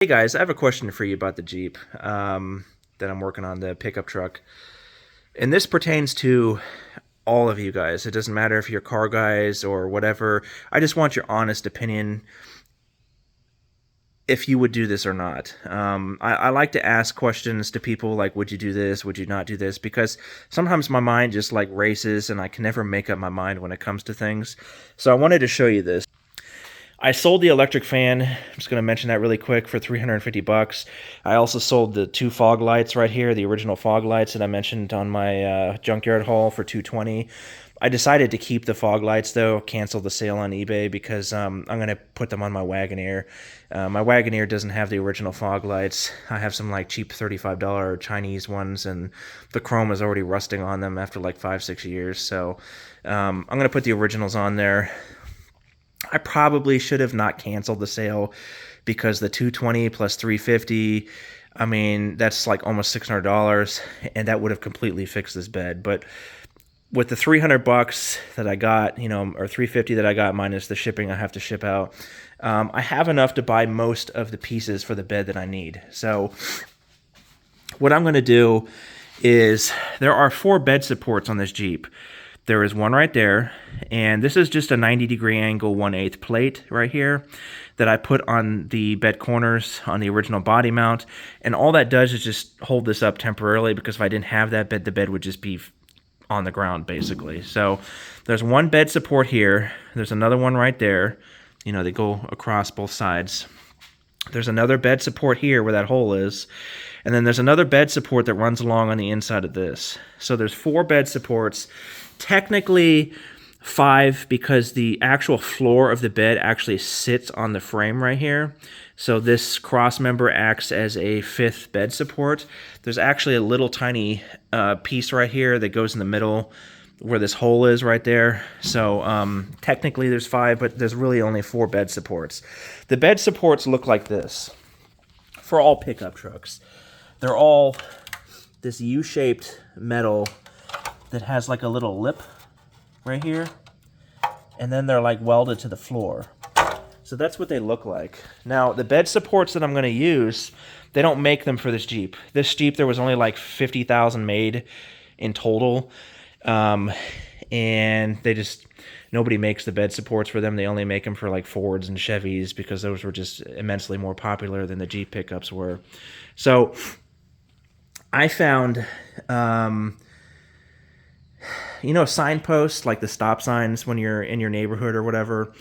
Hey guys, I have a question for you about the Jeep that I'm working on, the pickup truck. And this pertains to all of you guys. It doesn't matter if you're car guys or whatever. I just want your honest opinion if you would do this or not. I like to ask questions to people like, would you do this? Would you not do this? Because sometimes my mind just like races and I can never make up my mind when it comes to things. So I wanted to show you this. I sold the electric fan. I'm just going to mention that really quick for 350 bucks. I also sold the two fog lights right here, the original fog lights that I mentioned on my junkyard haul for 220. I decided to keep the fog lights though, cancel the sale on eBay because I'm going to put them on my Wagoneer. My Wagoneer doesn't have the original fog lights. I have some like cheap $35 Chinese ones and the chrome is already rusting on them after like 5-6 years. So I'm going to put the originals on there. I probably should have not canceled the sale because the 220 plus 350, I mean, that's like almost $600 and that would have completely fixed this bed. But with the 300 bucks that I got, or 350 that I got minus the shipping I have to ship out, I have enough to buy most of the pieces for the bed that I need. So what I'm going to do is there are 4 bed supports on this Jeep. There is one right there, and this is just a 90-degree angle 1/8 plate right here that I put on the bed corners on the original body mount, and all that does is just hold this up temporarily because if I didn't have that bed, the bed would just be on the ground basically. So there's one bed support here, there's another one right there, they go across both sides. There's another bed support here where that hole is, and then there's another bed support that runs along on the inside of this. So there's 4 bed supports. Technically 5 because the actual floor of the bed actually sits on the frame right here. So this cross member acts as a 5th bed support. There's actually a little tiny piece right here that goes in the middle where this hole is right there. So technically there's 5, but there's really only 4 bed supports. The bed supports look like this for all pickup trucks. They're all this U-shaped metal that has like a little lip right here, and then they're like welded to the floor. So that's what they look like. Now, the bed supports that I'm going to use, they don't make them for this Jeep. This Jeep, there was only like 50,000 made in total, and nobody makes the bed supports for them. They only make them for like Fords and Chevys because those were just immensely more popular than the Jeep pickups were. So I found signposts, like the stop signs when you're in your neighborhood or whatever.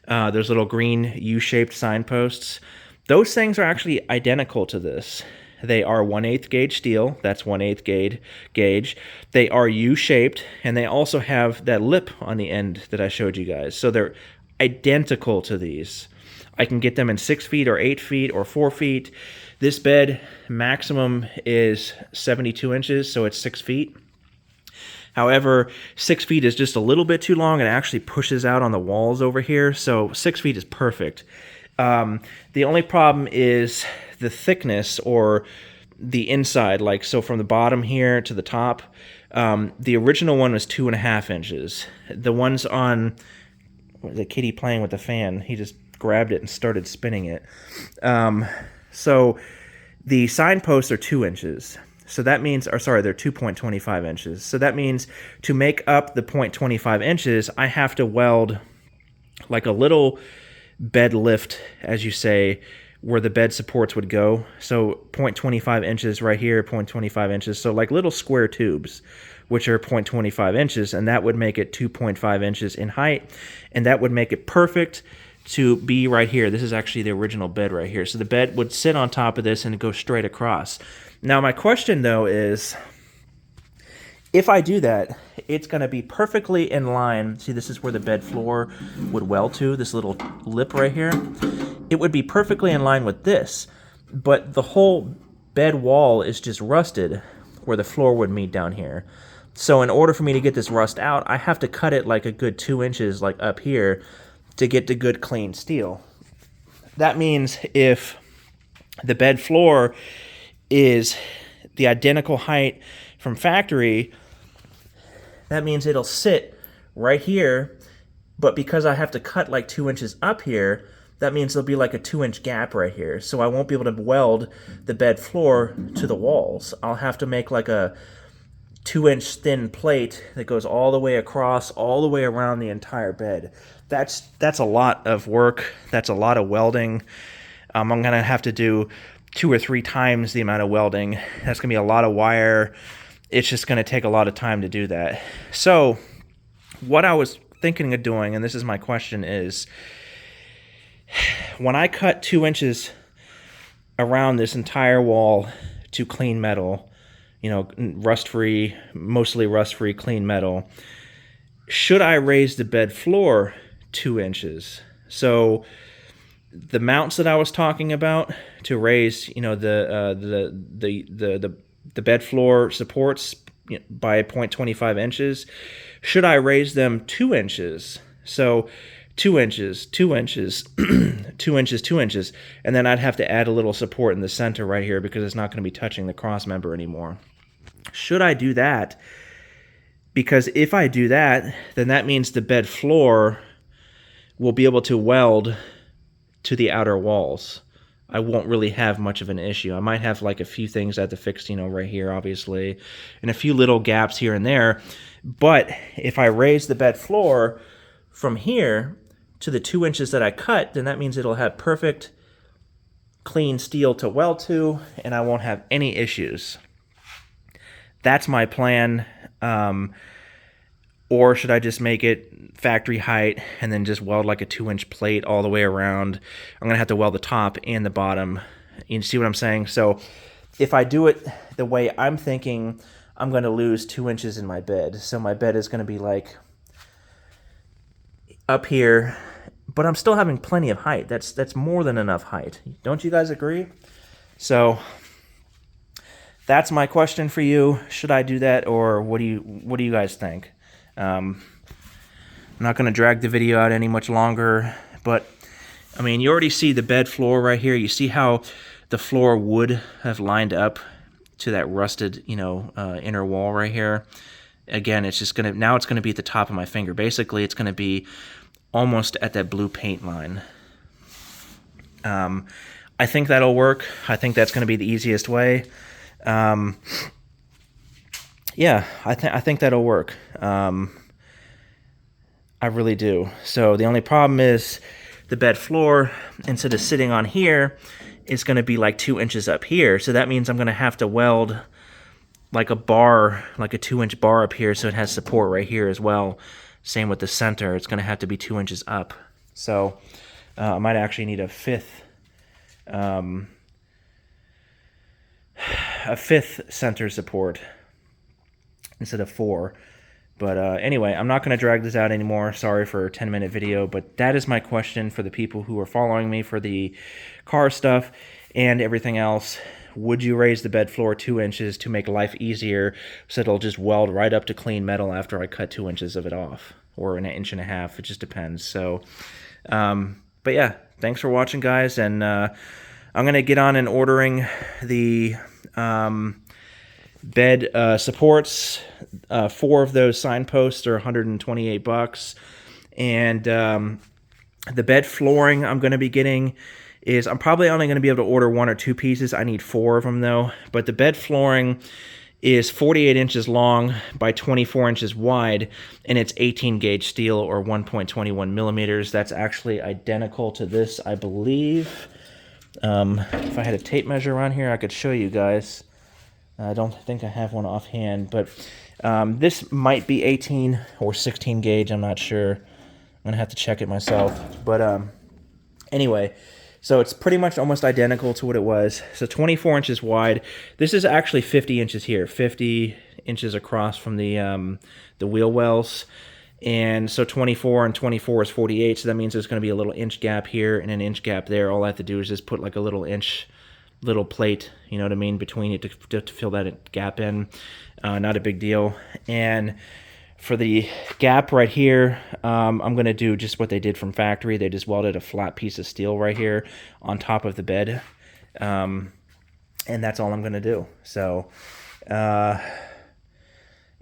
There's little green U-shaped signposts. Those things are actually identical to this. They are 1/8 gauge steel. That's 1/8 gauge. They are U-shaped, and they also have that lip on the end that I showed you guys. So they're identical to these. I can get them in 6 feet or 8 feet or 4 feet. This bed maximum is 72 inches, so it's 6 feet. However, 6 feet is just a little bit too long. It actually pushes out on the walls over here, so 6 feet is perfect. The only problem is the thickness or the inside, so from the bottom here to the top. The original one was 2.5 inches. The ones on the kitty playing with the fan, he just grabbed it and started spinning it. So the signposts are 2 inches. So that means, they're 2.25 inches. So that means to make up the 0.25 inches, I have to weld like a little bed lift, as you say, where the bed supports would go. So 0.25 inches right here, 0.25 inches. So like little square tubes, which are 0.25 inches, and that would make it 2.5 inches in height. And that would make it perfect to be right here. This is actually the original bed right here. So the bed would sit on top of this and go straight across. Now, my question, though, is if I do that, it's going to be perfectly in line. See, this is where the bed floor would weld to, this little lip right here. It would be perfectly in line with this, but the whole bed wall is just rusted where the floor would meet down here. So in order for me to get this rust out, I have to cut it like a good 2 inches like up here to get the good clean steel. That means if the bed floor is the identical height from factory, that means it'll sit right here, but because I have to cut like 2 inches up here, that means there'll be like a 2-inch gap right here. So I won't be able to weld the bed floor to the walls. I'll have to make like a 2-inch thin plate that goes all the way across, all the way around the entire bed. That's a lot of work. That's a lot of welding. I'm gonna have to do 2 or 3 times the amount of welding. That's gonna be a lot of wire. It's just gonna take a lot of time to do that. So what I was thinking of doing, and this is my question, is when I cut 2 inches around this entire wall to clean metal, you know, rust-free, mostly rust-free clean metal, should I raise the bed floor 2 inches? So the mounts that I was talking about to raise, you know, the bed floor supports by 0.25 inches, should I raise them 2 inches? So 2 inches, 2 inches, 2 inches, 2 inches, and then I'd have to add a little support in the center right here because it's not going to be touching the cross member anymore. Should I do that? Because if I do that, then that means the bed floor will be able to weld to the outer walls. I won't really have much of an issue. I might have like a few things I have to fix, you know, right here, obviously, and a few little gaps here and there. But if I raise the bed floor from here to the 2 inches that I cut, then that means it'll have perfect clean steel to weld to, and I won't have any issues. That's my plan. Or should I just make it factory height and then just weld like a 2-inch plate all the way around? I'm gonna have to weld the top and the bottom. You see what I'm saying? So if I do it the way I'm thinking, I'm gonna lose 2 inches in my bed. So my bed is gonna be like up here, but I'm still having plenty of height. That's more than enough height. Don't you guys agree? So that's my question for you. Should I do that, or what do you guys think? I'm not going to drag the video out any much longer, but I mean, you already see the bed floor right here. You see how the floor would have lined up to that rusted, you know, inner wall right here. Again, it's just gonna, now it's gonna be at the top of my finger. Basically, it's gonna be almost at that blue paint line. I think that'll work. I think that's gonna be the easiest way. Yeah, I think that'll work. I really do. So the only problem is the bed floor, instead of sitting on here, is going to be like 2 inches up here. So that means I'm going to have to weld like a bar, like a 2-inch bar up here, so it has support right here as well. Same with the center. It's going to have to be 2 inches up. So I might actually need a fifth center support instead of 4. But anyway, I'm not going to drag this out anymore. Sorry for a 10-minute video, but that is my question for the people who are following me for the car stuff and everything else. Would you raise the bed floor 2 inches to make life easier so it'll just weld right up to clean metal after I cut 2 inches of it off? Or an inch and a half, it just depends. So, but yeah, thanks for watching, guys, and I'm going to get on and ordering the bed supports. 4 of those signposts are $128, and the bed flooring I'm going to be getting is, I'm probably only going to be able to order 1 or 2 pieces. I need 4 of them though. But the bed flooring is 48 inches long by 24 inches wide, and it's 18 gauge steel or 1.21 millimeters. That's actually identical to this, I believe. If I had a tape measure around here, I could show you guys. I don't think I have one offhand, but this might be 18 or 16 gauge. I'm not sure. I'm going to have to check it myself. But anyway, so it's pretty much almost identical to what it was. So 24 inches wide. This is actually 50 inches here, 50 inches across from the wheel wells. And so 24 and 24 is 48, so that means there's going to be a little inch gap here and an inch gap there. All I have to do is just put like a little plate, you know what I mean, between it to fill that gap in. Not a big deal. And for the gap right here, I'm going to do just what they did from factory. They just welded a flat piece of steel right here on top of the bed. And that's all I'm going to do. So,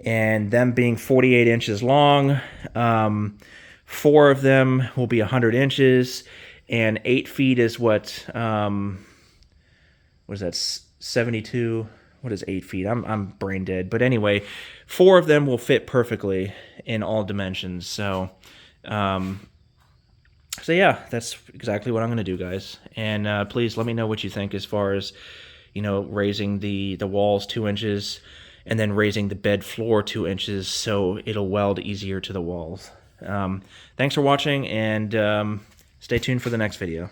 and them being 48 inches long, 4 of them will be 100 inches. and 8 feet is what is that, 72? What is 8 feet? I'm brain dead. But anyway, 4 of them will fit perfectly in all dimensions. So, so yeah, that's exactly what I'm going to do, guys. And please let me know what you think as far as, you know, raising the walls 2 inches and then raising the bed floor 2 inches so it'll weld easier to the walls. Thanks for watching, and stay tuned for the next video.